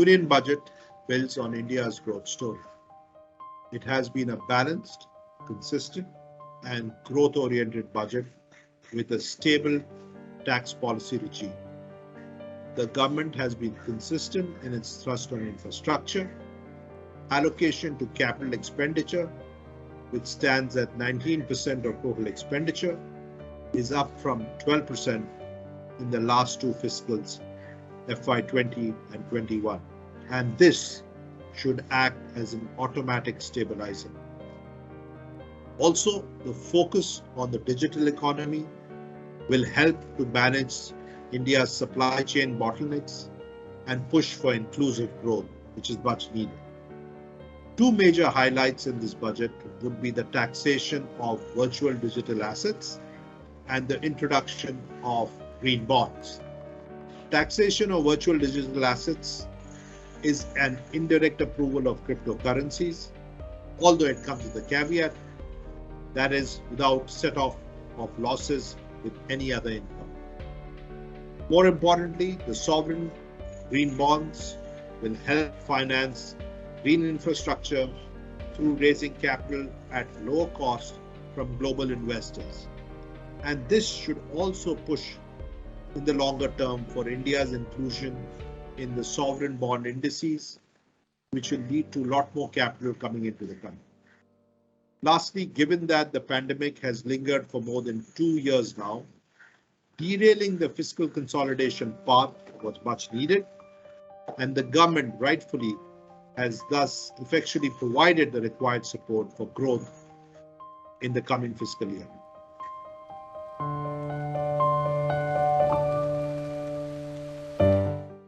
Union Budget builds on India's growth story. It has been a balanced, consistent, and growth-oriented budget with a stable tax policy regime. The government has been consistent in its thrust on infrastructure, allocation to capital expenditure, which stands at 19% of total expenditure, is up from 12% in the last two fiscals, FY20 and 21, and this should act as an automatic stabilizer. Also, the focus on the digital economy will help to manage India's supply chain bottlenecks and push for inclusive growth, which is much needed. Two major highlights in this budget would be the taxation of virtual digital assets and the introduction of green bonds. Taxation of virtual digital assets is an indirect approval of cryptocurrencies, although it comes with a caveat, that is without set-off of losses with any other income. More importantly, the sovereign green bonds will help finance green infrastructure through raising capital at lower cost from global investors. And this should also push in the longer term for India's inclusion in the sovereign bond indices, which will lead to a lot more capital coming into the country. Lastly, given that the pandemic has lingered for more than 2 years now, derailing the fiscal consolidation path was much needed, and the government rightfully has thus effectually provided the required support for growth in the coming fiscal year.